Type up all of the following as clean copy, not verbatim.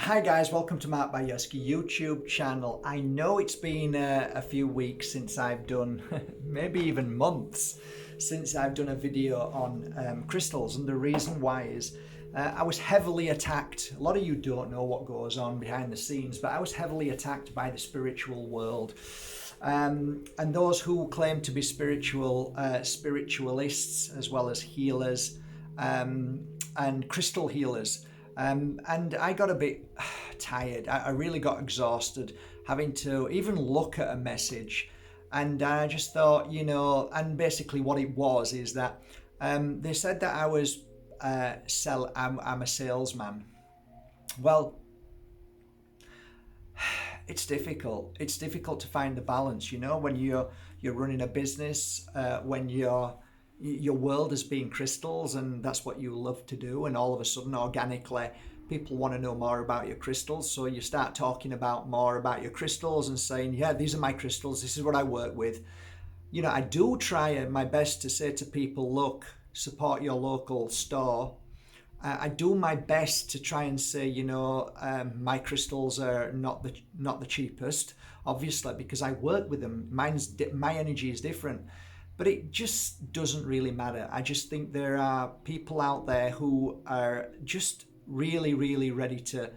Hi guys, welcome to my Bajerski YouTube channel. I know it's been a few weeks since I've done, maybe even months, since I've done a video on crystals, and the reason why is I was heavily attacked. A lot of you don't know what goes on behind the scenes, but I was heavily attacked by the spiritual world. And those who claim to be spiritualists as well as healers and crystal healers. And I got a bit tired. I really got exhausted having to even look at a message. And I just thought, and basically what it was is that they said that I was I'm a salesman. Well, it's difficult. It's difficult to find the balance, when you're running a business, when your world has been crystals and that's what you love to do, and all of a sudden organically people want to know more about your crystals, so you start talking about more about your crystals and saying, yeah, these are my crystals, this is what I work with. I do try my best to say to people, look, support your local store. I do my best to try and say, my crystals are not the cheapest, obviously, because I work with them. My energy is different. But it just doesn't really matter. I just think there are people out there who are just really, really ready to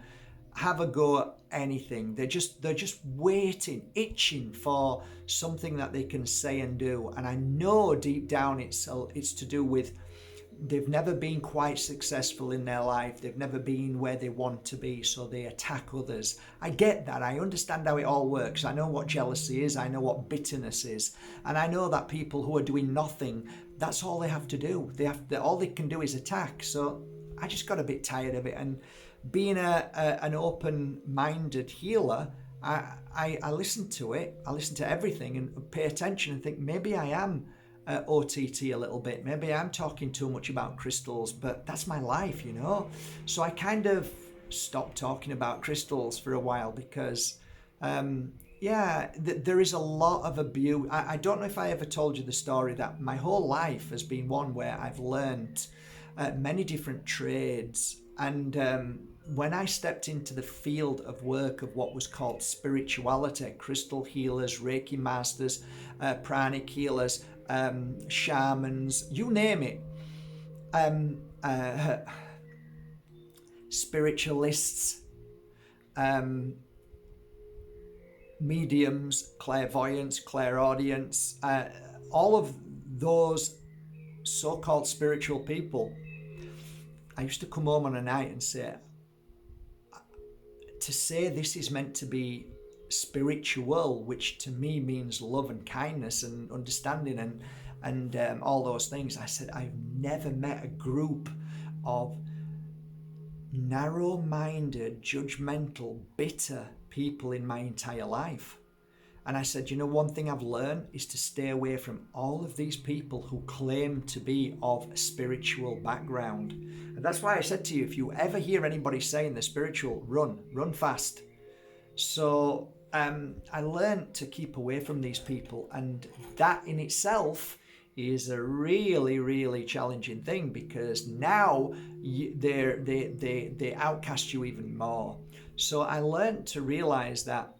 have a go at anything. They're just waiting, itching for something that they can say and do. And I know deep down it's to do with they've never been quite successful in their life. They've never been where they want to be, so they attack others. I get that. I understand how it all works. I know what jealousy is. I know what bitterness is. And I know that people who are doing nothing, that's all they have to do. All they can do is attack. So I just got a bit tired of it. And being an open-minded healer, I listen to it. I listen to everything and pay attention and think maybe I am OTT a little bit. Maybe I'm talking too much about crystals, but that's my life, So I kind of stopped talking about crystals for a while because, there is a lot of abuse. I don't know if I ever told you the story that my whole life has been one where I've learned many different trades. And when I stepped into the field of work of what was called spirituality, crystal healers, Reiki masters, pranic healers, shamans, you name it, spiritualists, mediums, clairvoyance, clairaudience, all of those so-called spiritual people. I used to come home on a night and say, this is meant to be spiritual, which to me means love and kindness and understanding and all those things. I said, I've never met a group of narrow-minded, judgmental, bitter people in my entire life. And I said, one thing I've learned is to stay away from all of these people who claim to be of a spiritual background. And that's why I said to you, if you ever hear anybody saying they're spiritual, run fast. So I learned to keep away from these people, and that in itself is a really, really challenging thing, because now they outcast you even more. So I learned to realize that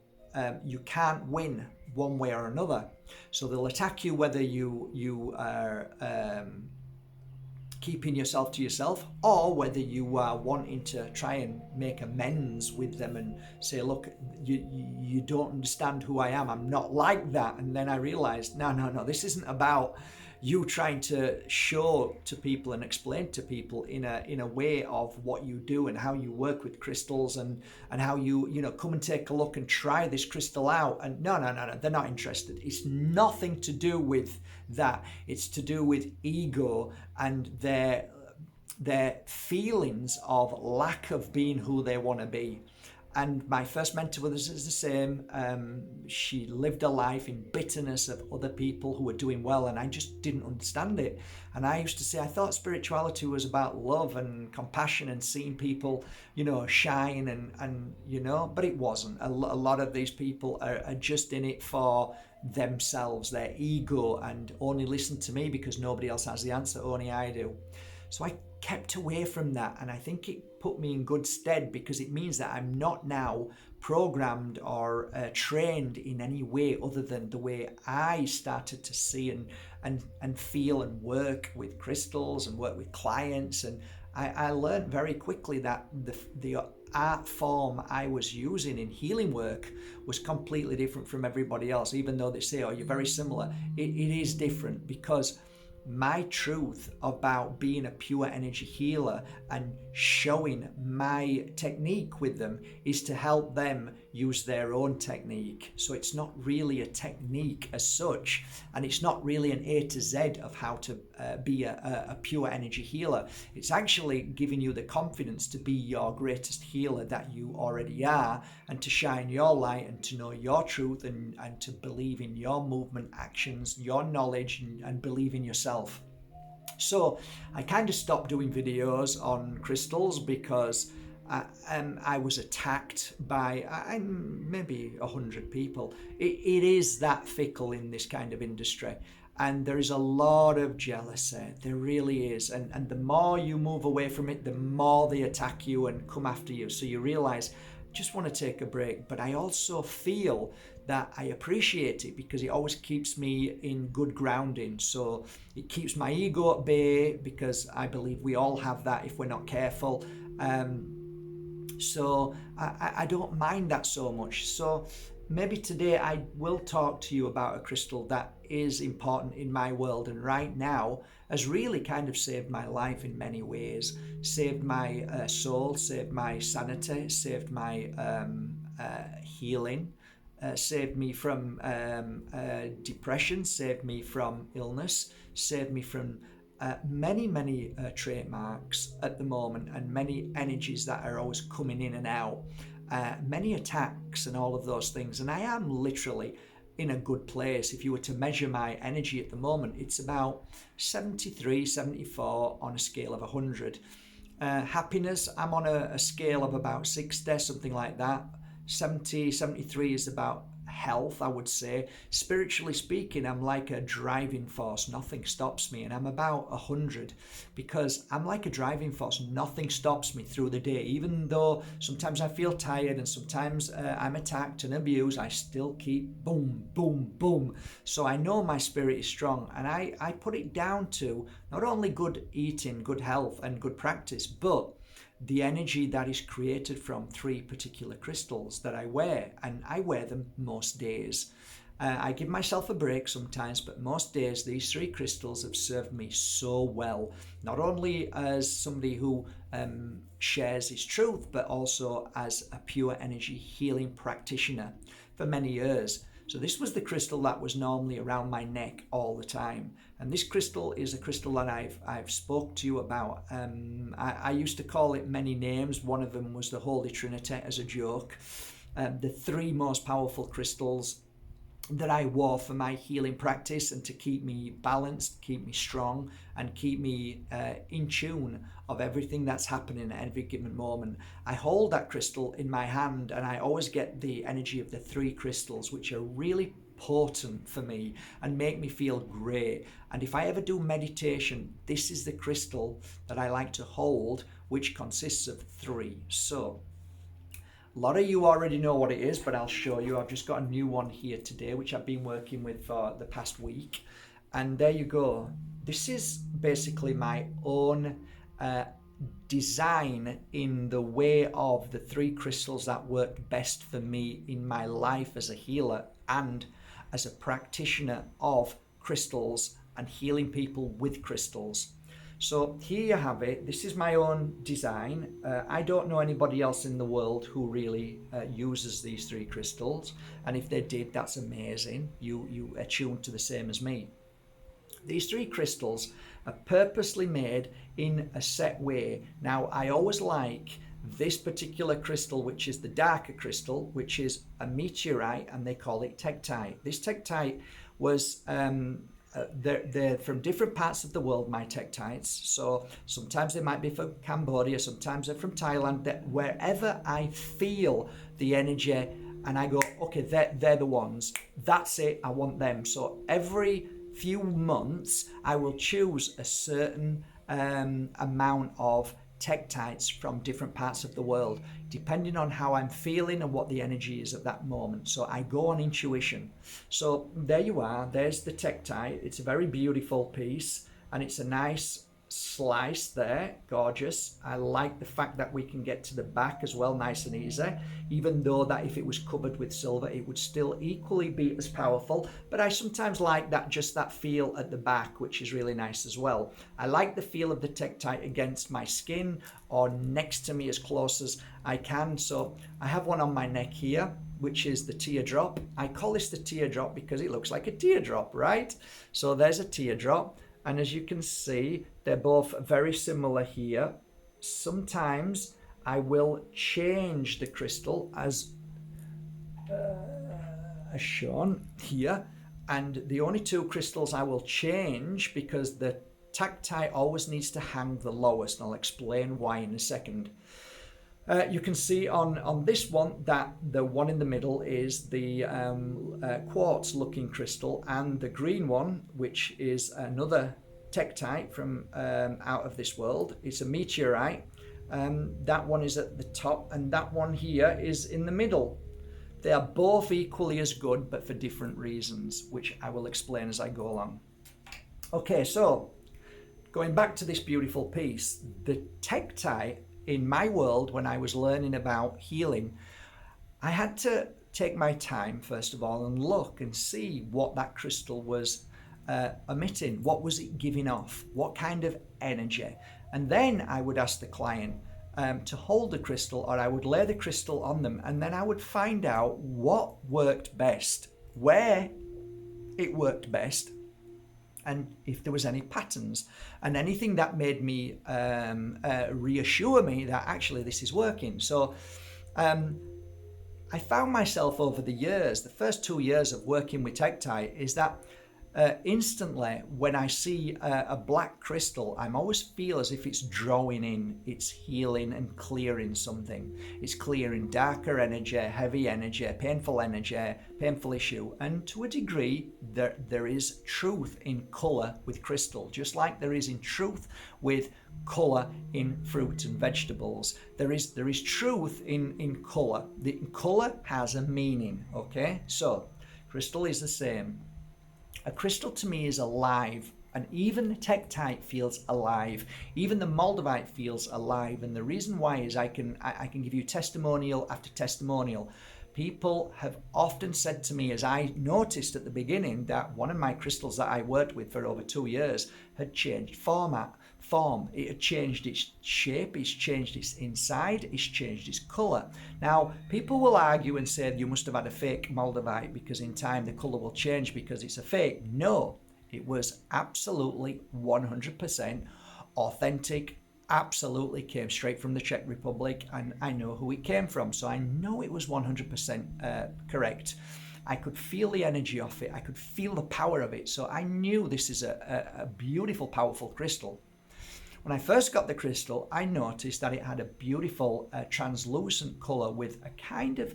you can't win one way or another. So they'll attack you whether you are keeping yourself to yourself, or whether you are wanting to try and make amends with them and say, look, you don't understand who I am. I'm not like that. And then I realized, no, this isn't about you trying to show to people and explain to people in a way of what you do and how you work with crystals and how you come and take a look and try this crystal out. And no, they're not interested. It's nothing to do with that. It's to do with ego and their feelings of lack of being who they want to be. And my first mentor with us is the same. She lived a life in bitterness of other people who were doing well, and I just didn't understand it. And I used to say, I thought spirituality was about love and compassion and seeing people, shine and but it wasn't. A lot of these people are just in it for themselves, their ego, and only listen to me because nobody else has the answer, only I do. So I kept away from that, and I think it put me in good stead, because it means that I'm not now programmed or trained in any way other than the way I started to see and feel and work with crystals and work with clients. And I learned very quickly that the art form I was using in healing work was completely different from everybody else. Even though they say, oh, you're very similar, it is different, because my truth about being a pure energy healer and showing my technique with them is to help them use their own technique. So it's not really a technique as such, and it's not really an A to Z of how to be a pure energy healer. It's actually giving you the confidence to be your greatest healer that you already are, and to shine your light and to know your truth, and to believe in your movement, actions, your knowledge, and believe in yourself. So I kind of stopped doing videos on crystals because I was attacked by maybe 100 people. It is that fickle in this kind of industry. And there is a lot of jealousy. There really is. And the more you move away from it, the more they attack you and come after you. So you realize, just want to take a break. But I also feel that I appreciate it, because it always keeps me in good grounding. So it keeps my ego at bay, because I believe we all have that if we're not careful. So I don't mind that so much. So maybe today I will talk to you about a crystal that is important in my world, and right now has really kind of saved my life in many ways. Saved my soul, saved my sanity, saved my healing, saved me from depression, saved me from illness, saved me from many trademarks at the moment, and many energies that are always coming in and out, many attacks and all of those things. And I am literally in a good place. If you were to measure my energy at the moment, it's about 73, 74 on a scale of 100. Happiness, I'm on a scale of about 60, something like that. 70, 73 is about health, I would say. Spiritually speaking, I'm like a driving force. Nothing stops me. And I'm about 100, because I'm like a driving force. Nothing stops me through the day. Even though sometimes I feel tired and sometimes I'm attacked and abused, I still keep boom, boom, boom. So I know my spirit is strong. And I put it down to not only good eating, good health and good practice, but the energy that is created from 3 particular crystals that I wear, and I wear them most days. I give myself a break sometimes, but most days these 3 crystals have served me so well, not only as somebody who shares his truth, but also as a pure energy healing practitioner for many years. So this was the crystal that was normally around my neck all the time. And this crystal is a crystal that I've spoke to you about. I used to call it many names. One of them was the Holy Trinity as a joke. The 3 most powerful crystals that I wore for my healing practice, and to keep me balanced, keep me strong, and keep me in tune of everything that's happening at every given moment. I hold that crystal in my hand, and I always get the energy of the 3 crystals, which are really potent for me and make me feel great. And if I ever do meditation, this is the crystal that I like to hold, which consists of 3. So a lot of you already know what it is, but I'll show you. I've just got a new one here today, which I've been working with for the past week. And there you go. This is basically my own design in the way of the 3 crystals that work best for me in my life as a healer and as a practitioner of crystals and healing people with crystals. So here you have it. This is my own design. I don't know anybody else in the world who really uses these 3 crystals. And if they did, that's amazing. You attuned to the same as me. These 3 crystals are purposely made in a set way. Now, I always like this particular crystal, which is the darker crystal, which is a meteorite, and they call it tektite. This tektite was they're from different parts of the world, my tektites. So sometimes they might be from Cambodia, sometimes they're from Thailand. That wherever I feel the energy and I go, okay, they're the ones, that's it, I want them. So every few months I will choose a certain amount of tektites from different parts of the world, depending on how I'm feeling and what the energy is at that moment. So I go on intuition. So there you are, there's the tektite. It's a very beautiful piece, and it's a nice slice there, gorgeous. I like the fact that we can get to the back as well, nice and easy, even though that if it was covered with silver it would still equally be as powerful. But I sometimes like that, just that feel at the back, which is really nice as well. I like the feel of the tektite against my skin or next to me as close as I can. So I have one on my neck here, which is the teardrop. I call this the teardrop because it looks like a teardrop, right? So there's a teardrop. And as you can see, they're both very similar here. Sometimes I will change the crystal as shown here. And the only two crystals I will change, because the tektite always needs to hang the lowest, and I'll explain why in a second. You can see on this one that the one in the middle is the quartz looking crystal, and the green one, which is another tektite from out of this world, it's a meteorite. That one is at the top, and that one here is in the middle. They are both equally as good, but for different reasons, which I will explain as I go along. Okay, so going back to this beautiful piece, the tektite in my world, when I was learning about healing, I had to take my time, first of all, and look and see what that crystal was emitting. What was it giving off? What kind of energy? And then I would ask the client to hold the crystal, or I would lay the crystal on them, and then I would find out what worked best, where it worked best, and if there was any patterns, and anything that made me reassure me that actually this is working. So I found myself over the years, the first 2 years of working with tektite, is that instantly when I see a black crystal, I always feel as if it's drawing in, it's healing and clearing something. It's clearing darker energy, heavy energy, painful issue. And to a degree, there is truth in colour with crystal, just like there is in truth with colour in fruit and vegetables. There is truth in colour. The colour has a meaning, okay? So crystal is the same. A crystal to me is alive, and even the tektite feels alive. Even the Moldavite feels alive, and the reason why is I can give you testimonial after testimonial. People have often said to me, as I noticed at the beginning, that one of my crystals that I worked with for over 2 years had changed form. It had changed its shape, it's changed its inside, it's changed its colour. Now, people will argue and say you must have had a fake Moldavite because in time the colour will change because it's a fake. No, it was absolutely 100% authentic, absolutely came straight from the Czech Republic, and I know who it came from, so I know it was 100% correct. I could feel the energy of it, I could feel the power of it, so I knew this is a beautiful, powerful crystal. When I first got the crystal, I noticed that it had a beautiful translucent colour with a kind of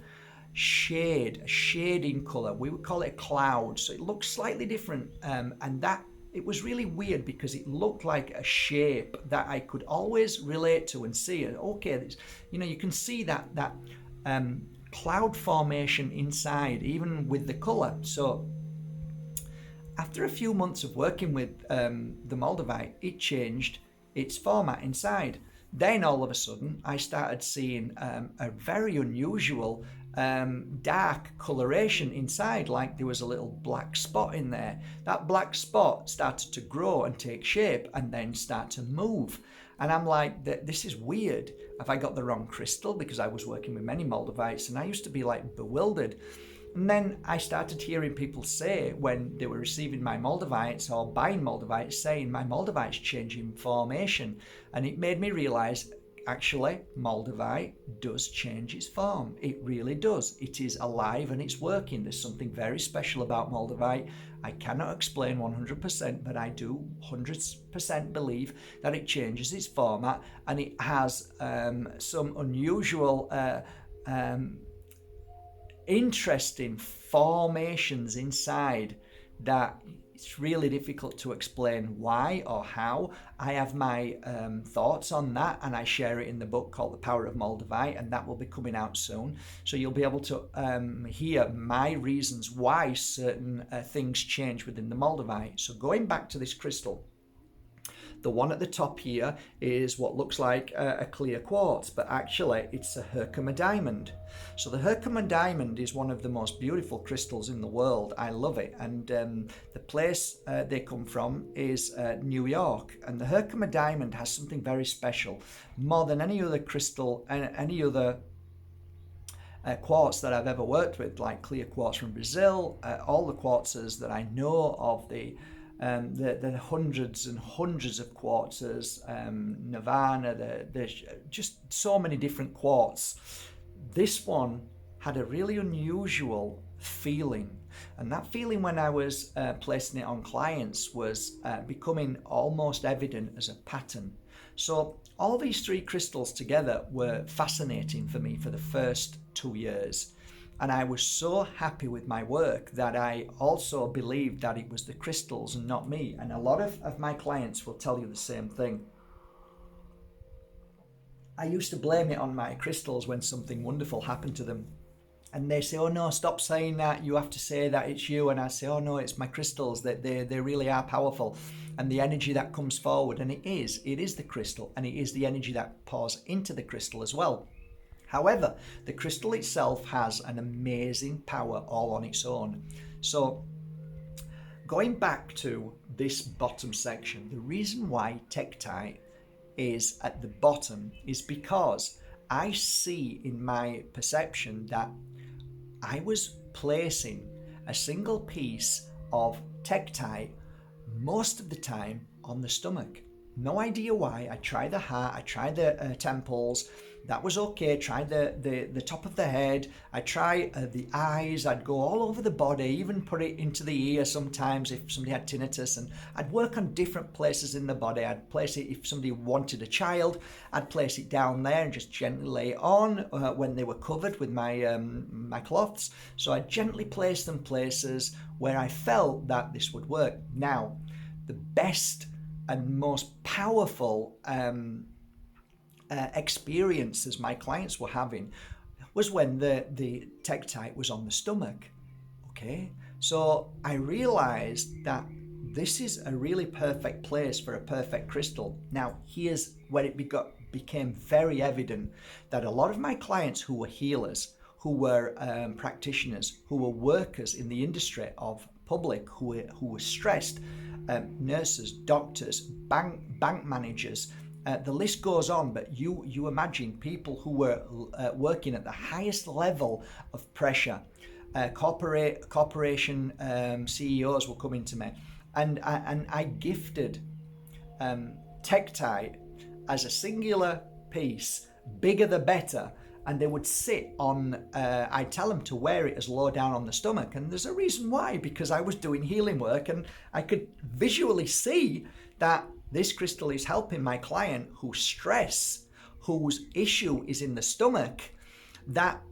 shade, a shading colour. We would call it a cloud, so it looked slightly different, and that it was really weird because it looked like a shape that I could always relate to and see. And okay, you can see that cloud formation inside, even with the colour. So after a few months of working with the Moldavite, it changed its format inside. Then all of a sudden I started seeing a very unusual dark coloration inside, like there was a little black spot in there. That black spot started to grow and take shape and then start to move, and I'm like, this is weird. Have I got the wrong crystal? Because I was working with many Moldavites and I used to be like bewildered. And then I started hearing people say, when they were receiving my Moldavites or buying Moldavites, saying my Moldavite's changing formation. And it made me realize, actually, Moldavite does change its form. It really does. It is alive and it's working. There's something very special about Moldavite. I cannot explain 100%, but I do 100% believe that it changes its format, and it has some unusual interesting formations inside that it's really difficult to explain why or how. I have my thoughts on that, and I share it in the book called The Power of Moldavite, and that will be coming out soon. So you'll be able to hear my reasons why certain things change within the Moldavite. So going back to this crystal, the one at the top here is what looks like a clear quartz, but actually it's a Herkimer Diamond. So the Herkimer Diamond is one of the most beautiful crystals in the world. I love it. And the place they come from is New York. And the Herkimer Diamond has something very special. More than any other crystal, any other quartz that I've ever worked with, like clear quartz from Brazil, all the quartzes that I know of, the hundreds and hundreds of quartzes, Nirvana, there's just so many different quartz. This one had a really unusual feeling, and that feeling when I was placing it on clients was becoming almost evident as a pattern. So all these three crystals together were fascinating for me for the first 2 years. And I was so happy with my work that I also believed that it was the crystals and not me. And a lot of my clients will tell you the same thing. I used to blame it on my crystals when something wonderful happened to them. And they say, oh no, stop saying that. You have to say that it's you. And I say, oh no, it's my crystals. That they really are powerful. And the energy that comes forward, and it is the crystal, and it is the energy that pours into the crystal as well. However, the crystal itself has an amazing power all on its own. So going back to this bottom section, the reason why Tektite is at the bottom is because I see in my perception that I was placing a single piece of Tektite most of the time on the stomach. No idea why. I tried the heart, I tried the temples. That was okay. Tried the top of the head. I try the eyes. I'd go all over the body, even put it into the ear sometimes if somebody had tinnitus. And I'd work on different places in the body. I'd place it if somebody wanted a child. I'd place it down there and just gently lay it on when they were covered with my my cloths. So I gently place them places where I felt that this would work. Now, the best and most powerful experiences my clients were having was when the Tektite was on the stomach. Okay, so I realized that this is a really perfect place for a perfect crystal. Now here's where it became very evident that a lot of my clients who were healers, who were practitioners, who were workers in the industry of public, who were stressed, nurses, doctors, bank managers, the list goes on, but you imagine people who were working at the highest level of pressure. Corporation CEOs were coming to me, and I gifted Tektite as a singular piece, bigger the better, and they would sit on, I tell them to wear it as low down on the stomach, and there's a reason why, because I was doing healing work and I could visually see that this crystal is helping my client whose stress, whose issue is in the stomach, that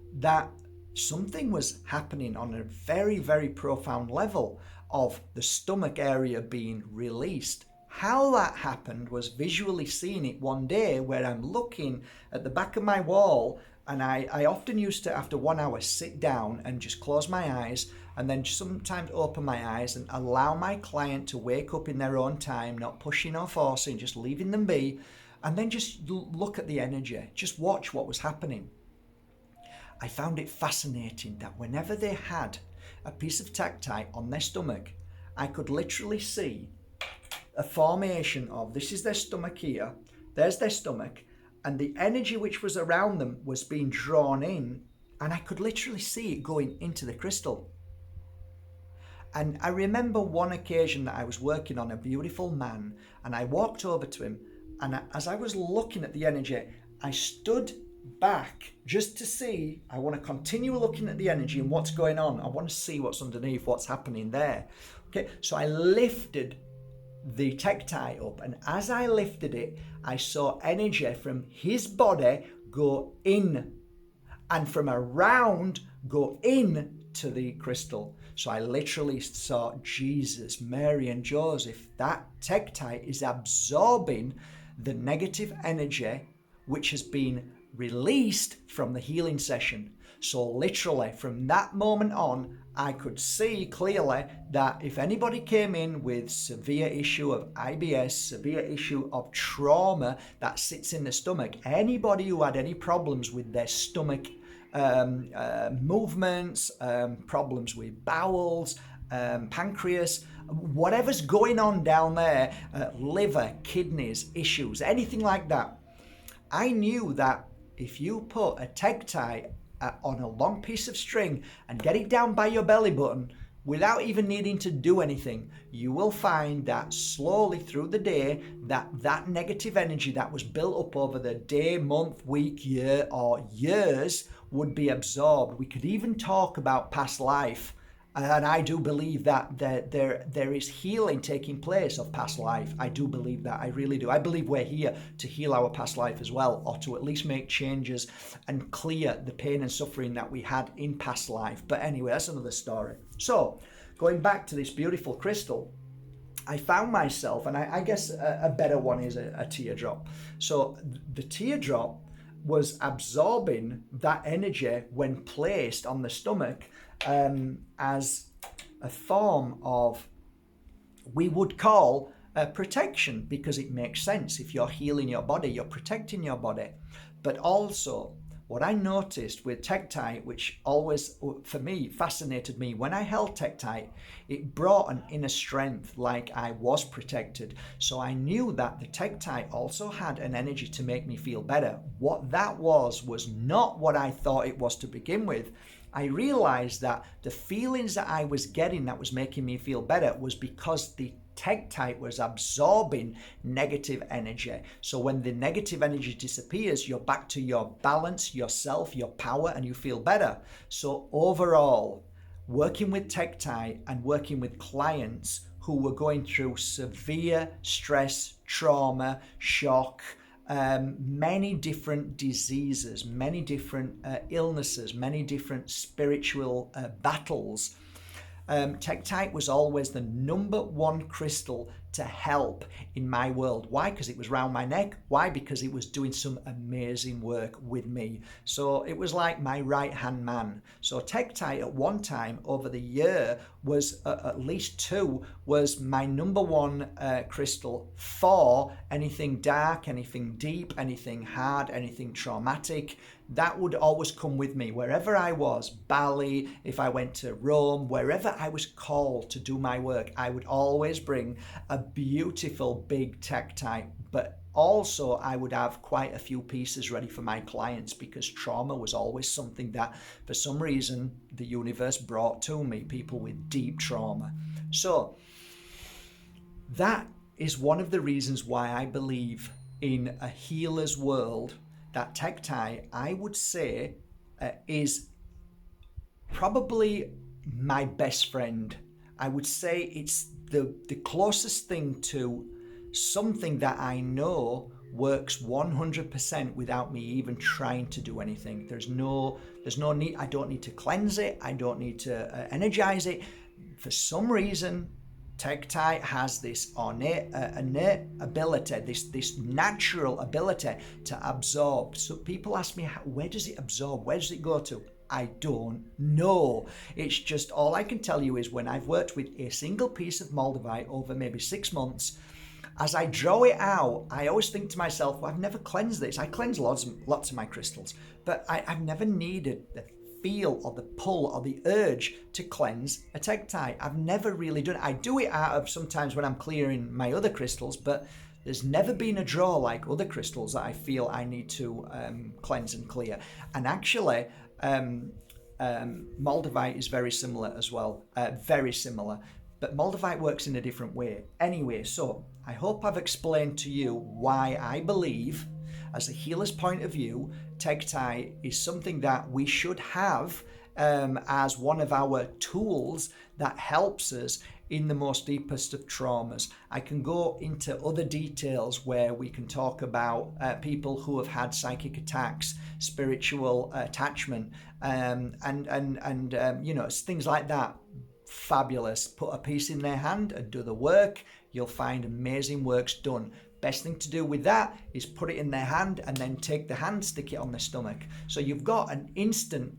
something was happening on a very, very profound level of the stomach area being released. How that happened was visually seeing it one day where I'm looking at the back of my wall, and I often used to, after 1 hour, sit down and just close my eyes and then sometimes open my eyes and allow my client to wake up in their own time, not pushing or forcing, just leaving them be, and then just look at the energy, just watch what was happening. I found it fascinating that whenever they had a piece of Tektite on their stomach, I could literally see a formation of, this is their stomach here, there's their stomach, and the energy which was around them was being drawn in, and I could literally see it going into the crystal. And I remember one occasion that I was working on a beautiful man, and I walked over to him, and as I was looking at the energy, I stood back just to see. I want to continue looking at the energy and what's going on. I want to see what's underneath, what's happening there. Okay, so I lifted the Tektite up, and as I lifted it, I saw energy from his body go in, and from around go in to the crystal. So I literally saw Jesus, Mary, and Joseph. That tektite is absorbing the negative energy which has been released from the healing session. So literally from that moment on, I could see clearly that if anybody came in with severe issue of IBS, severe issue of trauma that sits in the stomach, anybody who had any problems with their stomach movements, problems with bowels, pancreas, whatever's going on down there, liver, kidneys, issues, anything like that, I knew that if you put a tektite on a long piece of string and get it down by your belly button without even needing to do anything, you will find that slowly through the day that negative energy that was built up over the day, month, week, year, or years would be absorbed. We could even talk about past life. And I do believe that there is healing taking place of past life. I do believe that. I really do. I believe we're here to heal our past life as well, or to at least make changes and clear the pain and suffering that we had in past life. But anyway, that's another story. So going back to this beautiful crystal, I found myself, and I guess a better one is a teardrop. So the teardrop was absorbing that energy when placed on the stomach, as a form of, we would call protection, because it makes sense. If you're healing your body, you're protecting your body. But also, what I noticed with tektite, which always, for me, fascinated me, when I held tektite, it brought an inner strength, like I was protected. So I knew that the tektite also had an energy to make me feel better. What that was not what I thought it was to begin with. I realized that the feelings that I was getting that was making me feel better was because the tektite was absorbing negative energy. So when the negative energy disappears, you're back to your balance, yourself, your power, and you feel better. So overall, working with tektite and working with clients who were going through severe stress, trauma, shock, many different diseases, many different illnesses, many different spiritual battles, tektite was always the number one crystal to help in my world. Why? Because it was round my neck. Why? Because it was doing some amazing work with me. So it was like my right-hand man. So tektite at one time over the year was at least two, was my number one crystal for anything dark, anything deep, anything hard, anything traumatic. That would always come with me wherever I was. Bali, if I went to Rome, wherever I was called to do my work, I would always bring a beautiful big tektite. But also I would have quite a few pieces ready for my clients, because trauma was always something that for some reason the universe brought to me, people with deep trauma. So that is one of the reasons why I believe in a healer's world. That tektite, I would say, is probably my best friend. I would say it's the closest thing to something that I know works 100% without me even trying to do anything. There's no need. I don't need to cleanse it. I don't need to energize it. For some reason, tektite has this innate ability, this natural ability to absorb. So people ask me, where does it absorb? Where does it go to? I don't know. It's just, all I can tell you is when I've worked with a single piece of Moldavite over maybe 6 months, as I draw it out, I always think to myself, well, I've never cleansed this. I cleanse lots of my crystals, but I've never needed the feel or the pull or the urge to cleanse a tektite. I've never really done it. I do it out of sometimes when I'm clearing my other crystals, but there's never been a draw like other crystals that I feel I need to cleanse and clear. And actually, Moldavite is very similar as well, very similar. But Moldavite works in a different way. Anyway, so I hope I've explained to you why I believe, as a healer's point of view, tektite is something that we should have as one of our tools that helps us in the most deepest of traumas. I can go into other details where we can talk about people who have had psychic attacks, spiritual attachment, and things like that. Fabulous. Put a piece in their hand and do the work. You'll find amazing works done. Best thing to do with that is put it in their hand and then take the hand, stick it on their stomach. So you've got an instant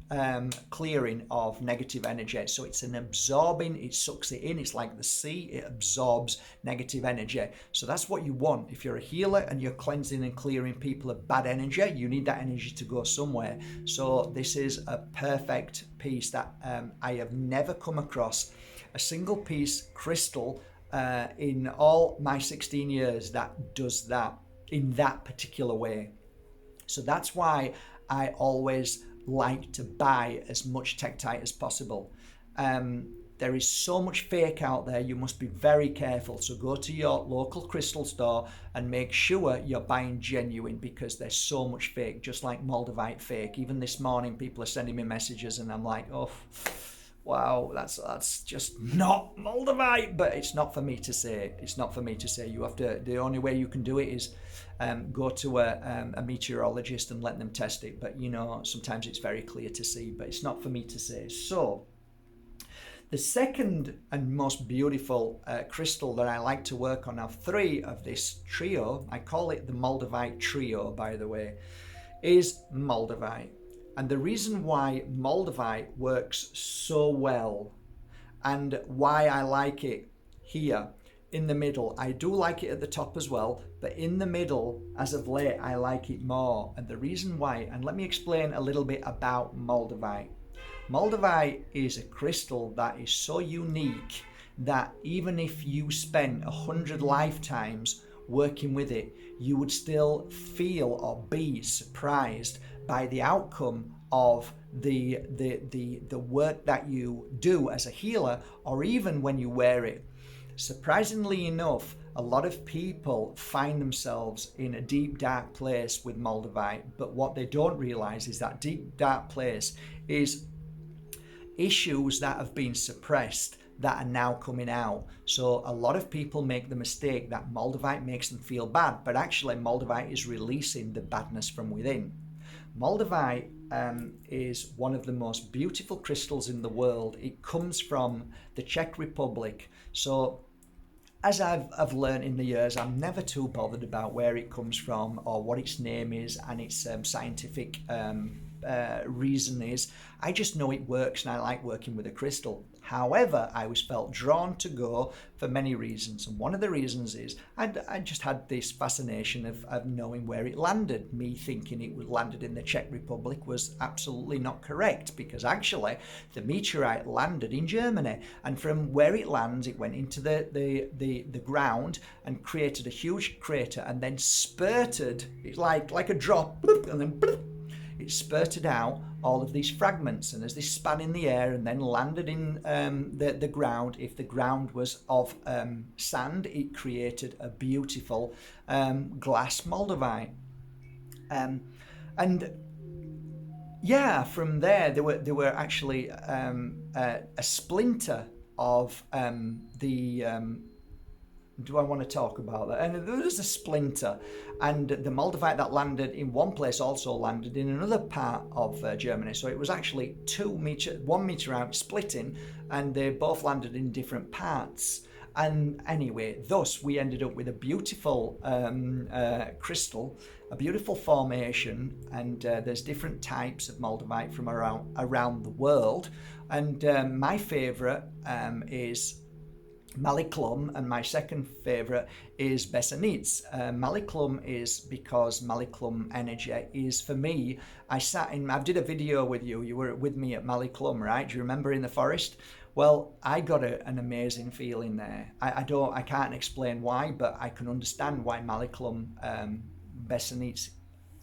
clearing of negative energy. So it's an absorbing, it sucks it in. It's like the sea, it absorbs negative energy. So that's what you want. If you're a healer and you're cleansing and clearing people of bad energy, you need that energy to go somewhere. So this is a perfect piece that I have never come across a single piece crystal in all my 16 years that does that in that particular way. So that's why I always like to buy as much Tektite as possible. There is so much fake out there, you must be very careful. So go to your local crystal store and make sure you're buying genuine, because there's so much fake, just like Moldavite fake. Even this morning people are sending me messages and I'm like, oh, wow, that's just not Moldavite. But it's not for me to say. It's not for me to say. You have to. The only way you can do it is go to a meteorologist and let them test it. But sometimes it's very clear to see. But it's not for me to say. So the second and most beautiful crystal that I like to work on of three of this trio, I call it the Moldavite Trio, by the way, is Moldavite. And the reason why Moldavite works so well and why I like it here in the middle, I do like it at the top as well, but in the middle, as of late, I like it more. And the reason why, and let me explain a little bit about Moldavite. Moldavite is a crystal that is so unique that even if you spent 100 lifetimes working with it, you would still feel or be surprised by the outcome of the work that you do as a healer, or even when you wear it. Surprisingly enough, a lot of people find themselves in a deep, dark place with Moldavite, but what they don't realize is that deep, dark place is issues that have been suppressed that are now coming out. So a lot of people make the mistake that Moldavite makes them feel bad, but actually Moldavite is releasing the badness from within. Moldavite is one of the most beautiful crystals in the world. It comes from the Czech Republic. So as I've learned in the years, I'm never too bothered about where it comes from or what its name is and its scientific reason is. I just know it works and I like working with a crystal. However, I was felt drawn to go for many reasons, and one of the reasons is I just had this fascination of knowing where it landed. Me thinking it would landed in the Czech Republic was absolutely not correct, because actually the meteorite landed in Germany, and from where it lands it went into the ground and created a huge crater, and then spurted, it's like a drop, and then it spurted out all of these fragments, and as they span in the air and then landed in the ground, if the ground was of sand, it created a beautiful glass Moldavite. And yeah, from there were actually a splinter of do I want to talk about that? And there was a splinter, and the Moldavite that landed in one place also landed in another part of Germany. So it was actually 1 meter out splitting, and they both landed in different parts. And anyway, thus we ended up with a beautiful crystal, a beautiful formation, and there's different types of Moldavite from around the world. And my favourite is Maliclum, and my second favourite is Besanites. Maliclum is because Maliclum energy is, for me, I did a video with you, you were with me at Maliclum, right? Do you remember, in the forest? Well, I got an amazing feeling there. I can't explain why, but I can understand why Maliclum Besanites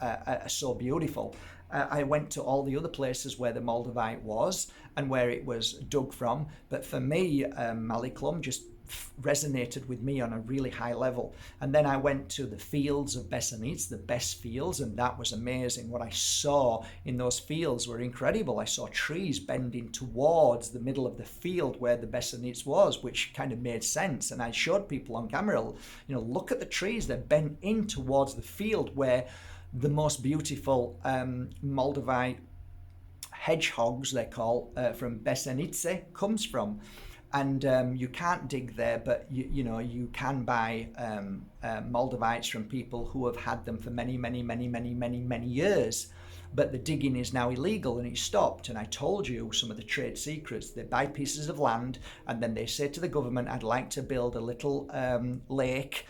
are so beautiful. I went to all the other places where the Moldavite was and where it was dug from, but for me, Maliclum just resonated with me on a really high level. And then I went to the fields of Besanites, the best fields, and that was amazing. What I saw in those fields were incredible. I saw trees bending towards the middle of the field where the Besanites was, which kind of made sense. And I showed people on camera, look at the trees, they're bent in towards the field where the most beautiful Moldavite hedgehogs, they call, from Besanice comes from. And you can't dig there, but you can buy Moldavites from people who have had them for many, many, many, many, many, many years. But the digging is now illegal and it's stopped. And I told you some of the trade secrets. They buy pieces of land and then they say to the government, I'd like to build a little lake,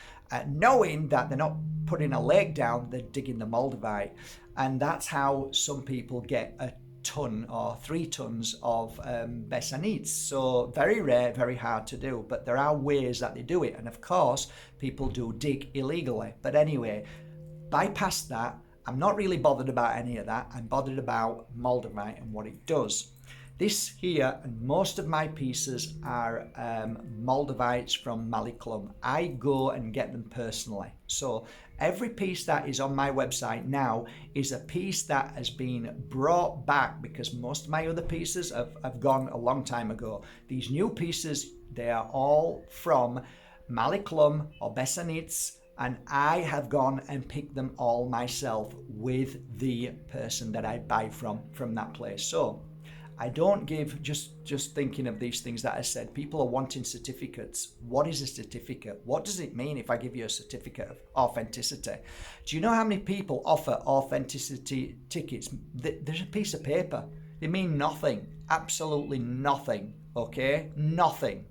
knowing that they're not putting a lake down, they're digging the Moldavite. And that's how some people get a ton or 3 tons of Besanites. So very rare, very hard to do, but there are ways that they do it. And of course, people do dig illegally. But anyway, bypass that. I'm not really bothered about any of that. I'm bothered about Moldavite and what it does. This here and most of my pieces are Moldavites from Maliclum. I go and get them personally. So every piece that is on my website now is a piece that has been brought back because most of my other pieces have gone a long time ago. These new pieces, they are all from Maliclum or Besanites, and I have gone and picked them all myself with the person that I buy from that place. So I don't give, just thinking of these things that I said, people are wanting certificates. What is a certificate? What does it mean if I give you a certificate of authenticity? Do you know how many people offer authenticity tickets? There's a piece of paper. They mean nothing, absolutely nothing, okay? Nothing.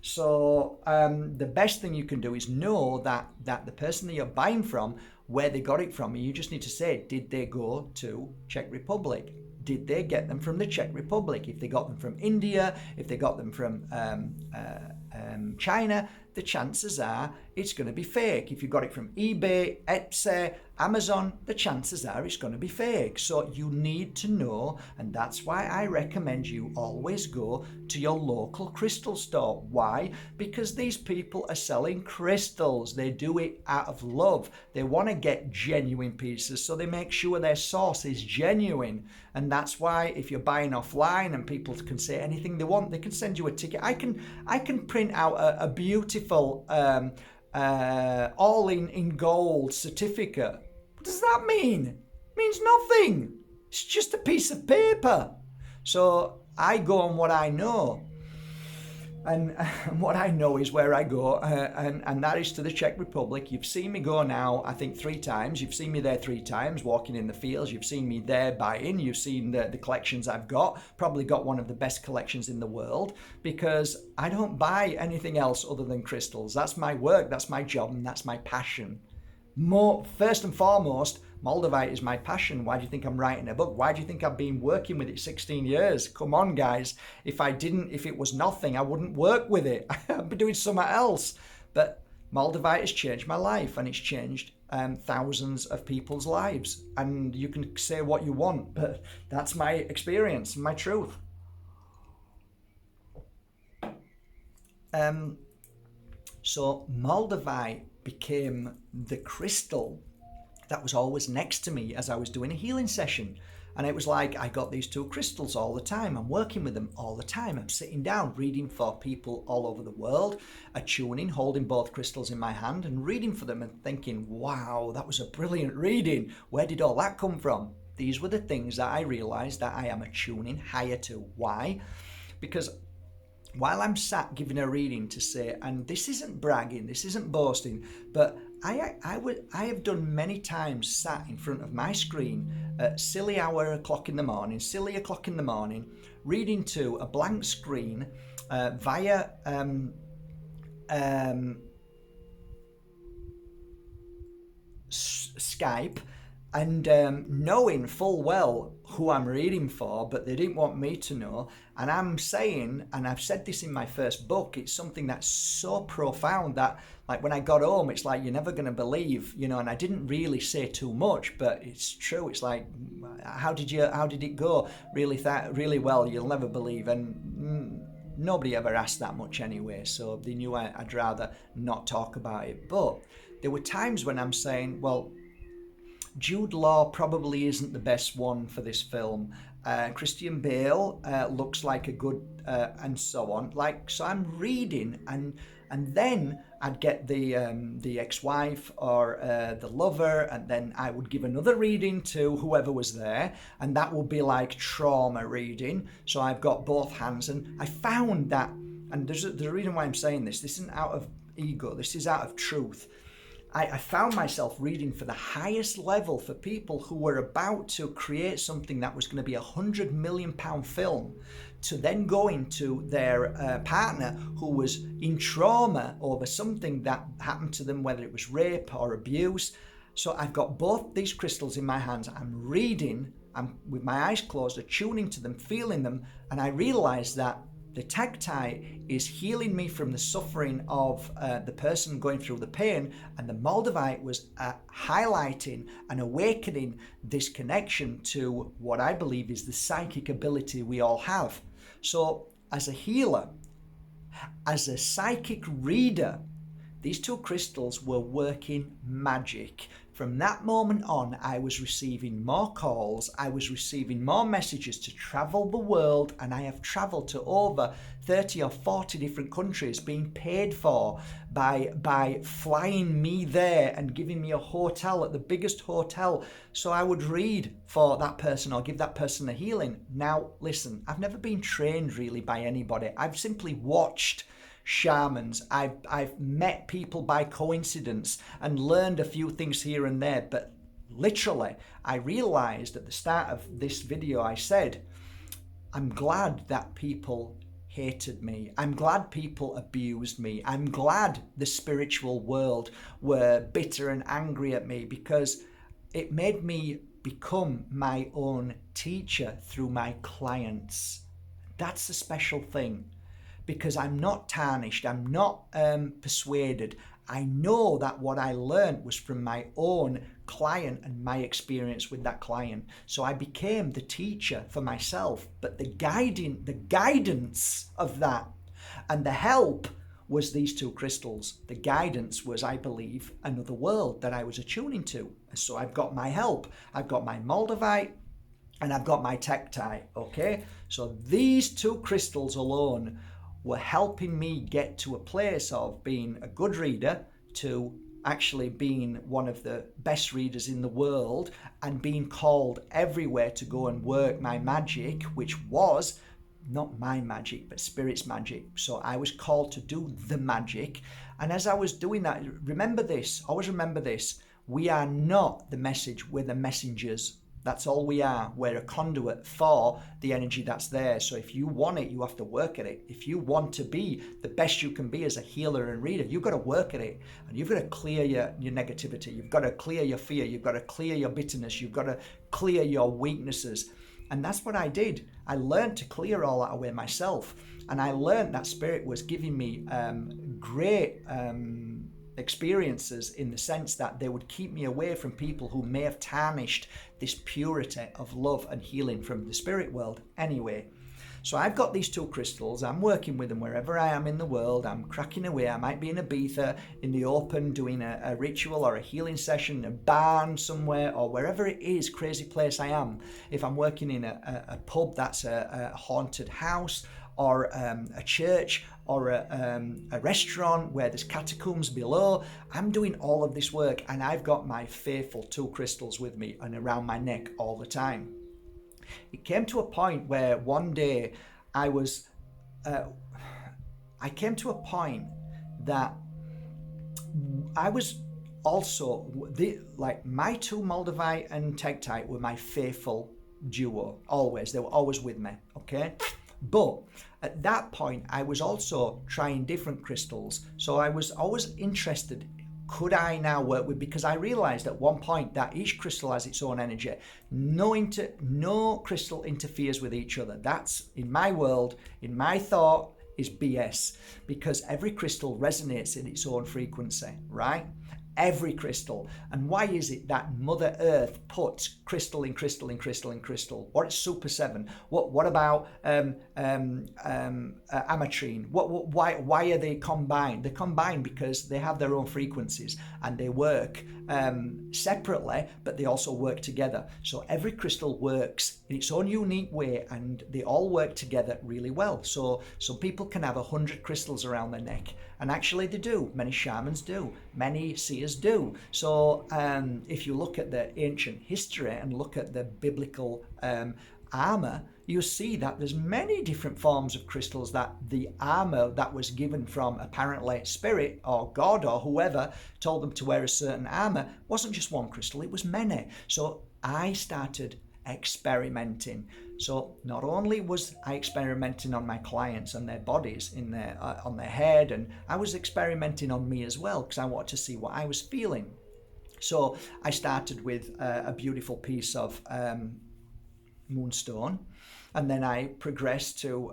So the best thing you can do is know that the person that you're buying from, where they got it from, and you just need to say, did they go to Czech Republic? Did they get them from the Czech Republic? If they got them from India, if they got them from China, the chances are it's going to be fake. If you got it from eBay, Etsy, Amazon, the chances are it's going to be fake. So you need to know, and that's why I recommend you always go to your local crystal store. Why? Because these people are selling crystals. They do it out of love. They want to get genuine pieces, so they make sure their source is genuine. And that's why if you're buying offline and people can say anything they want, they can send you a ticket. I can print out a beautiful all in gold certificate. What does that mean? It means nothing. It's just a piece of paper. So I go on what I know. And what I know is where I go, and that is to the Czech Republic. You've seen me go now, I think 3 times. You've seen me there 3 times, walking in the fields. You've seen me there buying. You've seen the collections I've got. Probably got one of the best collections in the world, because I don't buy anything else other than crystals. That's my work, that's my job, and that's my passion. First and foremost, Moldavite is my passion. Why do you think I'm writing a book? Why do you think I've been working with it 16 years? Come on, guys. If it was nothing, I wouldn't work with it. I'd be doing something else. But Moldavite has changed my life, and it's changed thousands of people's lives. And you can say what you want, but that's my experience, my truth. So Moldavite became the crystal that was always next to me as I was doing a healing session. And it was like, I got these 2 crystals all the time. I'm working with them all the time. I'm sitting down, reading for people all over the world, attuning, holding both crystals in my hand and reading for them and thinking, wow, that was a brilliant reading. Where did all that come from? These were the things that I realized that I am attuning higher to. Why? Because while I'm sat giving a reading to say, and this isn't bragging, this isn't boasting, but I have done many times sat in front of my screen at silly o'clock in the morning, reading to a blank screen via Skype, and knowing full well who I'm reading for, but they didn't want me to know. And I'm saying, and I've said this in my first book, it's something that's so profound that, like, when I got home, it's like, you're never going to believe, and I didn't really say too much, but it's true. It's like, how did it go? Really well, you'll never believe. And nobody ever asked that much anyway, so they knew I'd rather not talk about it. But there were times when I'm saying, well, Jude Law probably isn't the best one for this film. Christian Bale looks like a good, and so on. So I'm reading, and then I'd get the ex-wife or the lover, and then I would give another reading to whoever was there, and that would be like trauma reading. So I've got both hands, and I found that, and there's a reason why I'm saying this. This isn't out of ego. This is out of truth. I found myself reading for the highest level for people who were about to create something that was going to be £100 million film, to then going to their partner who was in trauma over something that happened to them, whether it was rape or abuse. So I've got both these crystals in my hands. I'm reading, I'm with my eyes closed, attuning to them, feeling them, and I realized that the tektite is healing me from the suffering of the person going through the pain, and the Moldavite was highlighting and awakening this connection to what I believe is the psychic ability we all have. So as a healer, as a psychic reader, these two crystals were working magic. From that moment on, I was receiving more calls, I was receiving more messages to travel the world, and I have traveled to over 30 or 40 different countries, being paid for by flying me there and giving me a hotel at the biggest hotel. So I would read for that person or give that person a healing. Now, listen, I've never been trained really by anybody. I've simply watched shamans. I've met people by coincidence and learned a few things here and there, but literally I realized at the start of this video, I said, I'm glad that people hated me. I'm glad people abused me. I'm glad the spiritual world were bitter and angry at me, because it made me become my own teacher through my clients. That's the special thing. Because I'm not tarnished, I'm not persuaded. I know that what I learned was from my own client and my experience with that client. So I became the teacher for myself, but the guidance of that and the help was these two crystals. The guidance was, I believe, another world that I was attuning to. So I've got my help, I've got my Moldavite, and I've got my tektite, okay? So these two crystals alone were helping me get to a place of being a good reader to actually being one of the best readers in the world, and being called everywhere to go and work my magic, which was not my magic, but spirit's magic. So I was called to do the magic. And as I was doing that, remember this, always remember this, we are not the message, we're the messengers. That's all we are. We're a conduit for the energy that's there. So if you want it, you have to work at it. If you want to be the best you can be as a healer and reader, you've got to work at it. And you've got to clear your negativity. You've got to clear your fear. You've got to clear your bitterness. You've got to clear your weaknesses. And that's what I did. I learned to clear all that away myself. And I learned that spirit was giving me great experiences, in the sense that they would keep me away from people who may have tarnished this purity of love and healing from the spirit world. Anyway, so I've got these two crystals. I'm working with them wherever I am in the world. I'm cracking away. I might be in Ibiza in the open doing a ritual or a healing session, a barn somewhere, or wherever it is, crazy place I am. If I'm working in a pub that's a haunted house, or a church, or a restaurant where there's catacombs below, I'm doing all of this work, and I've got my faithful two crystals with me and around my neck all the time. It came to a point where one day I came to a point that I was also, my two Moldavite and tektite were my faithful duo, always. They were always with me, okay? But at that point, I was also trying different crystals. So I was always interested, could I now work with, because I realized at one point that each crystal has its own energy. No crystal interferes with each other. That's, in my world, in my thought, is BS, because every crystal resonates in its own frequency, right? every crystal. And why is it that Mother Earth puts crystal in crystal in crystal in crystal? What is Super 7? What about ametrine? Why are they combined? They're combined because they have their own frequencies and they work separately, but they also work together. So every crystal works in its own unique way, and they all work together really well. So some people can have 100 crystals around their neck, and actually they do. Many shamans do. Many seers do. So if you look at the ancient history and look at the biblical armor, you see that there's many different forms of crystals, that the armor that was given from apparently spirit or God or whoever told them to wear a certain armor wasn't just one crystal, it was many. So I started experimenting. So not only was I experimenting on my clients and their bodies in their on their head, and I was experimenting on me as well, because I wanted to see what I was feeling. So I started with a beautiful piece of moonstone, and then I progressed to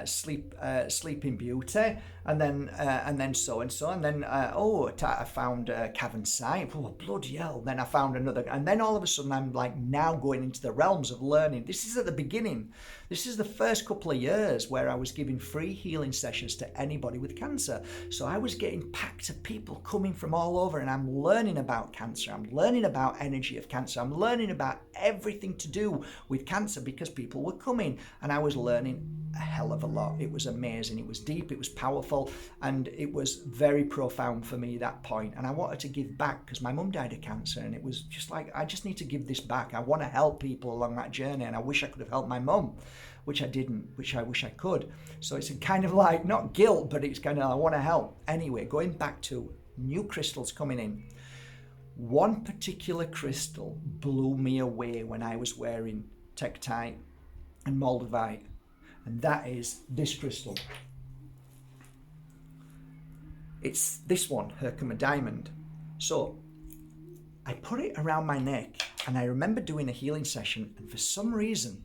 Sleeping Beauty, and then so and so, and then I found Cavansite. Oh, bloody hell! Then I found another, and then all of a sudden I'm like now going into the realms of learning. This is at the beginning. This is the first couple of years where I was giving free healing sessions to anybody with cancer. So I was getting packed of people coming from all over, and I'm learning about cancer. I'm learning about energy of cancer. I'm learning about everything to do with cancer because people were coming, and I was learning a hell of a lot. It was amazing. It was deep. It was powerful, and it was very profound for me at that point. And I wanted to give back because my mum died of cancer, and it was just like, I just need to give this back. I want to help people along that journey, and I wish I could have helped my mum, which I didn't, which I wish I could. So it's kind of like, not guilt, but it's kind of, I want to help. Anyway, going back to new crystals coming in. One particular crystal blew me away when I was wearing Tektite and Moldavite, and that is this crystal. It's this one, Herkimer Diamond. So I put it around my neck, and I remember doing a healing session, and for some reason,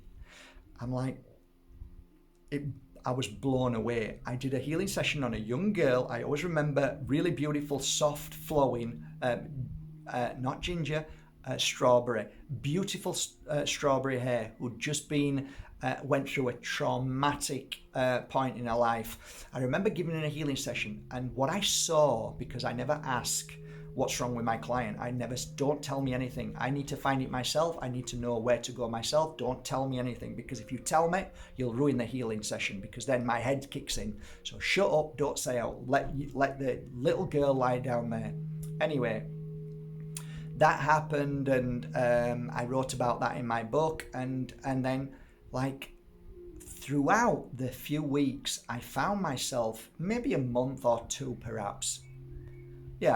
I'm like, I was blown away. I did a healing session on a young girl. I always remember, really beautiful, soft flowing, not ginger, strawberry, beautiful strawberry hair, who'd just been went through a traumatic point in her life. I remember giving her a healing session, and what I saw, because I never ask what's wrong with my client, don't tell me anything. I need to find it myself. I need to know where to go myself. Don't tell me anything, because if you tell me, you'll ruin the healing session, because then my head kicks in. So shut up, don't say out. Let the little girl lie down there. Anyway, that happened, and I wrote about that in my book, and then like throughout the few weeks, I found myself, maybe a month or two perhaps,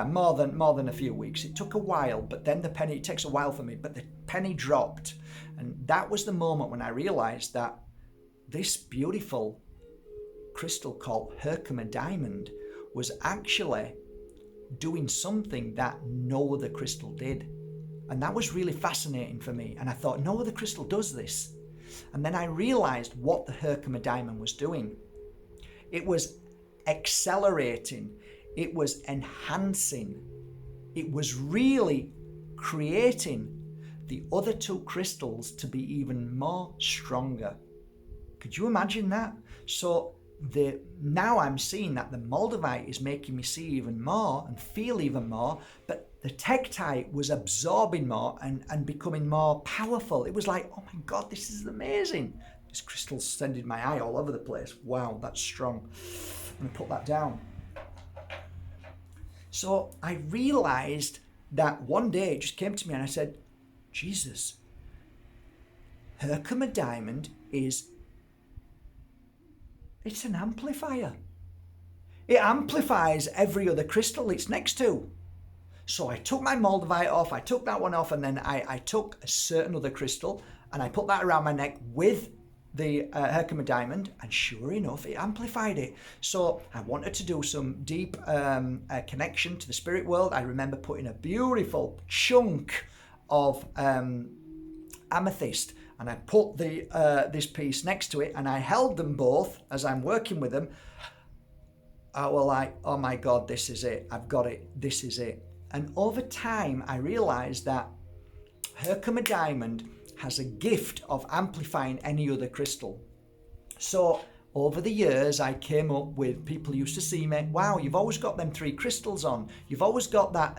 more than a few weeks. It took a while, but then it takes a while for me, but the penny dropped, and that was the moment when I realized that this beautiful crystal called Herkimer Diamond was actually doing something that no other crystal did. And that was really fascinating for me. And I thought, no other crystal does this. And then I realized what the Herkimer Diamond was doing. It was accelerating. It was enhancing. It was really creating the other two crystals to be even more stronger. Could you imagine that? So now I'm seeing that the Moldavite is making me see even more and feel even more, but the Tektite was absorbing more and becoming more powerful. It was like, oh my God, this is amazing. This crystal's sending my eye all over the place. Wow, that's strong. I'm gonna put that down. So I realized that one day it just came to me, and I said, Jesus, Herkimer Diamond it's an amplifier. It amplifies every other crystal it's next to. So I took my Moldavite off, I took that one off, and then I took a certain other crystal and I put that around my neck with the Herkimer Diamond, and sure enough, it amplified it. So I wanted to do some deep connection to the spirit world. I remember putting a beautiful chunk of amethyst, and I put this piece next to it, and I held them both as I'm working with them. I was like, oh my God, this is it. I've got it. This is it. And over time, I realized that Herkimer Diamond has a gift of amplifying any other crystal. So over the years, I came up with, people used to see me, wow, you've always got them 3 crystals on. You've always got that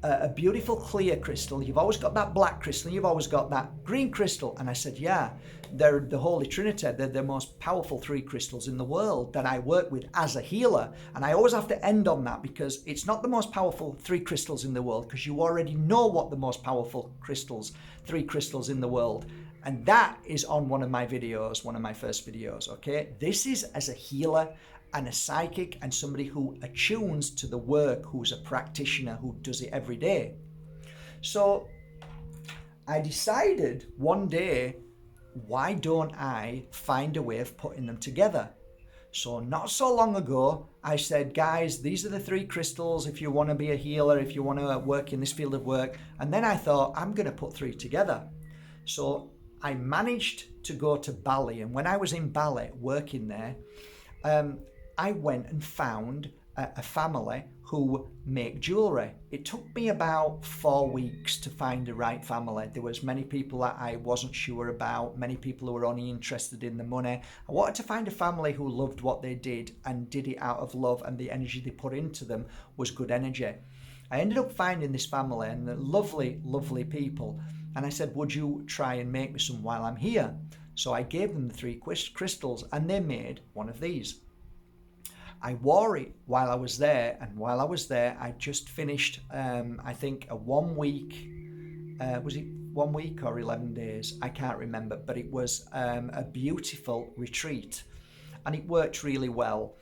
a beautiful clear crystal. You've always got that black crystal. You've always got that green crystal. And I said, yeah, they're the Holy Trinity. They're the most powerful 3 crystals in the world that I work with as a healer. And I always have to end on that, because it's not the most powerful 3 crystals in the world, because you already know what the most powerful 3 crystals in the world. And that is on one of my videos, one of my first videos, okay? This is as a healer and a psychic and somebody who attunes to the work, who's a practitioner, who does it every day. So I decided one day, why don't I find a way of putting them together? So not so long ago, I said, guys, these are the 3 crystals if you want to be a healer, if you want to work in this field of work. And then I thought, I'm going to put 3 together. So I managed to go to Bali. And when I was in Bali working there, I went and found a family who make jewelry. It took me about 4 weeks to find the right family. There was many people that I wasn't sure about, many people who were only interested in the money. I wanted to find a family who loved what they did and did it out of love, and the energy they put into them was good energy. I ended up finding this family, and they're lovely, lovely people. And I said, would you try and make me some while I'm here? So I gave them the 3 crystals, and they made one of these. I wore it while I was there, and while I was there, I just finished, I think, a 1 week, was it 1 week or 11 days? I can't remember, but it was a beautiful retreat, and it worked really well.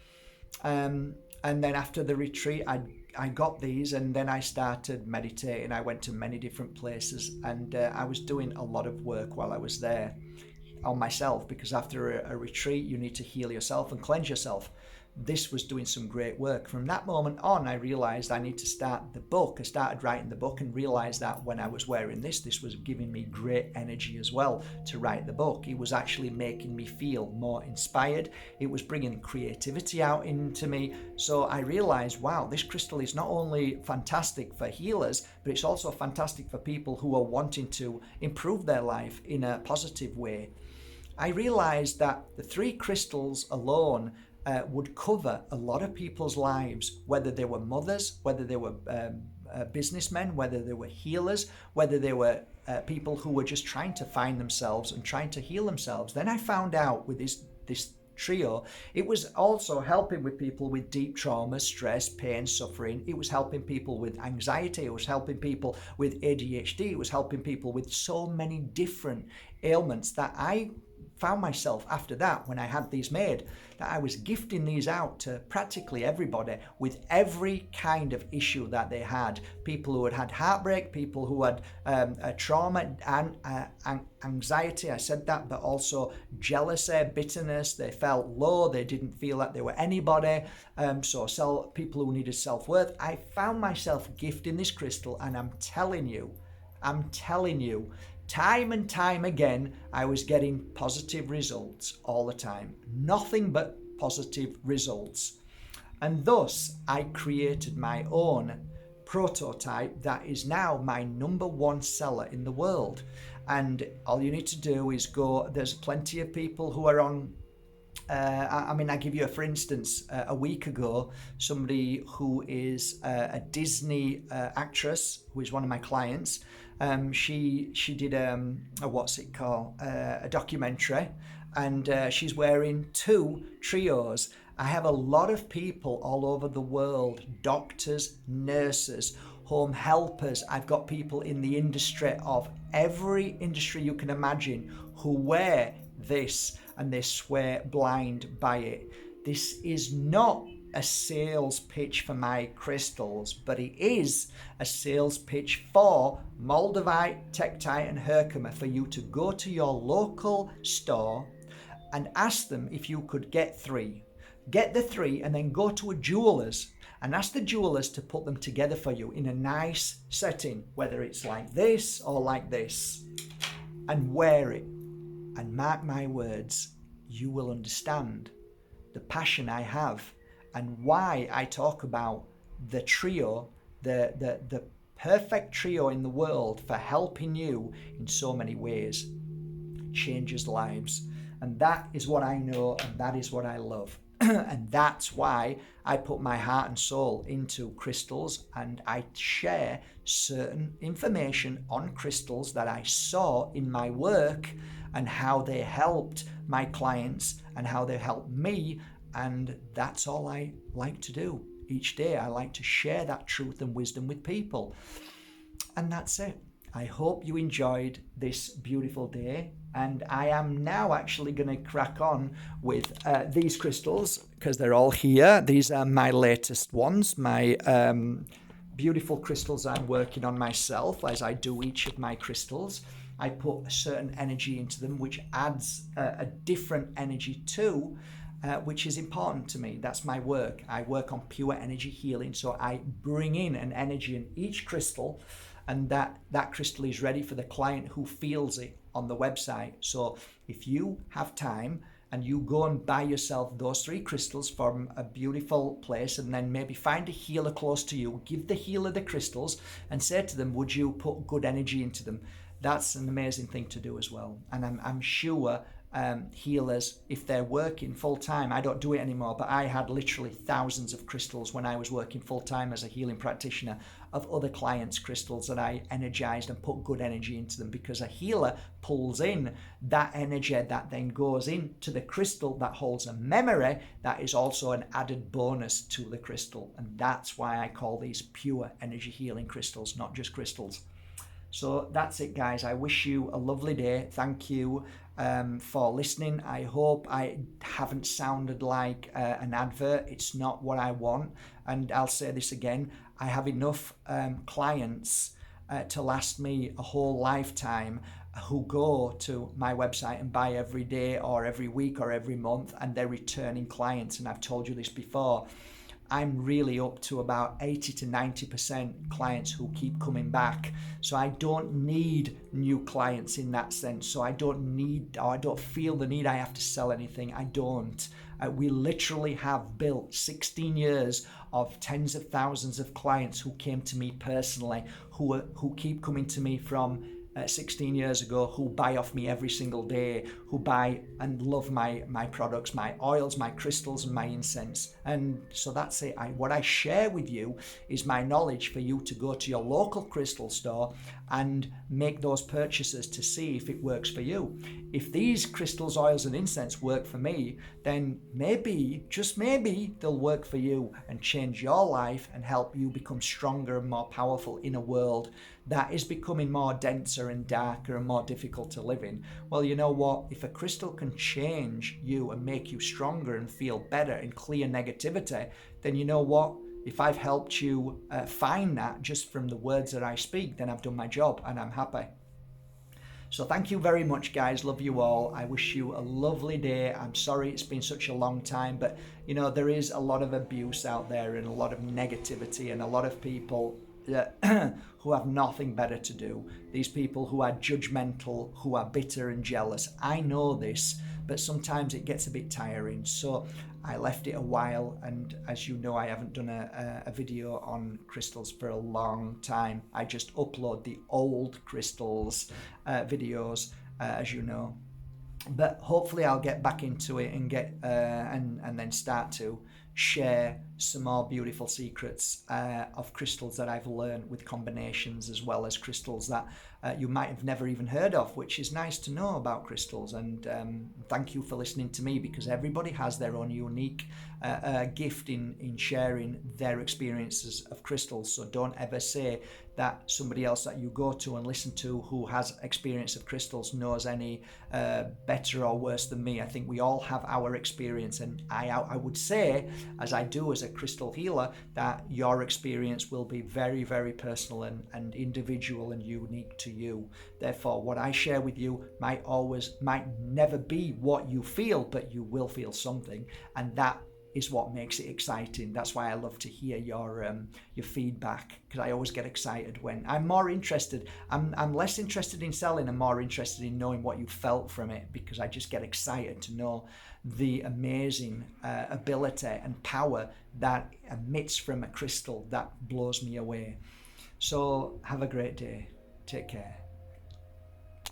And then after the retreat, I got these, and then I started meditating. I went to many different places, and I was doing a lot of work while I was there on myself, because after a retreat, you need to heal yourself and cleanse yourself. This was doing some great work. From that moment on, I realized I need to start the book. I started writing the book and realized that when I was wearing this was giving me great energy as well to write the book. It was actually making me feel more inspired. It was bringing creativity out into me. So I realized, wow, this crystal is not only fantastic for healers, but it's also fantastic for people who are wanting to improve their life in a positive way. I realized that the 3 crystals alone would cover a lot of people's lives, whether they were mothers, whether they were businessmen, whether they were healers, whether they were people who were just trying to find themselves and trying to heal themselves. Then I found out with this trio, it was also helping with people with deep trauma, stress, pain, suffering. It was helping people with anxiety. It was helping people with ADHD. It was helping people with so many different ailments that I found myself after that, when I had these made, that I was gifting these out to practically everybody with every kind of issue that they had. People who had had heartbreak, people who had trauma and anxiety, I said that, but also jealousy, bitterness. They felt low, they didn't feel that they were anybody. So people who needed self-worth. I found myself gifting this crystal, and I'm telling you, time and time again, I was getting positive results all the time. Nothing but positive results. And thus, I created my own prototype that is now my #1 seller in the world. And all you need to do is go, there's plenty of people who are on, I give you for instance, a week ago, somebody who is a Disney actress, who is one of my clients, she did a documentary, and she's wearing 2 trios. I have a lot of people all over the world, doctors, nurses, home helpers. I've got people in the industry of every industry you can imagine who wear this, and they swear blind by it. This is not a sales pitch for my crystals, but it is a sales pitch for Moldavite, Tektite and Herkimer, for you to go to your local store and ask them if you could get 3. Get the 3 and then go to a jeweler's and ask the jewelers to put them together for you in a nice setting, whether it's like this or like this, and wear it. And mark my words, you will understand the passion I have and why I talk about the trio the perfect trio in the world for helping you in so many ways. Changes lives. And that is what I know, and that is what I love. And that's why I put my heart and soul into crystals, and I share certain information on crystals that I saw in my work and how they helped my clients and how they helped me. And that's all I like to do each day. I like to share that truth and wisdom with people. And that's it. I hope you enjoyed this beautiful day, and I am now actually going to crack on with these crystals because they're all here. These are my latest ones, my beautiful crystals I'm working on myself as I do each of my crystals. I put a certain energy into them which adds a different energy too, which is important to me. That's my work. I work on pure energy healing, so I bring in an energy in each crystal, and that crystal is ready for the client who feels it on the website. So if you have time and you go and buy yourself those 3 crystals from a beautiful place, and then maybe find a healer close to you, give the healer the crystals and say to them, would you put good energy into them? That's an amazing thing to do as well. And I'm sure healers, if they're working full time, I don't do it anymore, but I had literally thousands of crystals when I was working full time as a healing practitioner of other clients' crystals that I energized and put good energy into them, because a healer pulls in that energy that then goes into the crystal that holds a memory that is also an added bonus to the crystal. And that's why I call these pure energy healing crystals, not just crystals. So that's it, guys. I wish you a lovely day. Thank you for listening. I hope I haven't sounded like an advert. It's not what I want. And I'll say this again. I have enough clients to last me a whole lifetime who go to my website and buy every day or every week or every month, and they're returning clients. And I've told you this before. I'm really up to about 80 to 90% clients who keep coming back. So I don't need new clients in that sense. So I don't need, or I don't feel the need I have to sell anything. I don't. We literally have built 16 years of tens of thousands of clients who came to me personally, who keep coming to me from 16 years ago, who buy off me every single day, who buy and love my products, my oils, my crystals, and my incense. And so that's it. What I share with you is my knowledge for you to go to your local crystal store and make those purchases to see if it works for you. If these crystals, oils, and incense work for me, then maybe, just maybe, they'll work for you and change your life and help you become stronger and more powerful in a world that is becoming more denser and darker and more difficult to live in. Well, you know what? If a crystal can change you and make you stronger and feel better and clear negativity, then you know what? If I've helped you find that just from the words that I speak, then I've done my job and I'm happy. So thank you very much, guys. Love you all. I wish you a lovely day. I'm sorry it's been such a long time, but you know, there is a lot of abuse out there and a lot of negativity and a lot of people who have nothing better to do. These people who are judgmental, who are bitter and jealous. I know this, but sometimes it gets a bit tiring. So I left it a while, and as you know, I haven't done a video on crystals for a long time. I just upload the old crystals videos, as you know. But hopefully I'll get back into it and get and then start to share some more beautiful secrets of crystals that I've learned with combinations, as well as crystals that you might have never even heard of, which is nice to know about crystals. And thank you for listening to me, because everybody has their own unique gift in sharing their experiences of crystals. So don't ever say that somebody else that you go to and listen to who has experience of crystals knows any better or worse than me. I think we all have our experience, and I would say, as I do as a crystal healer, that your experience will be very, very personal and individual and unique to you. Therefore, what I share with you might never be what you feel, but you will feel something, and that is what makes it exciting. That's why I love to hear your feedback, because I always get excited when I'm more interested. I'm less interested in selling and more interested in knowing what you felt from it, because I just get excited to know the amazing ability and power that emits from a crystal that blows me away. So have a great day. Take care.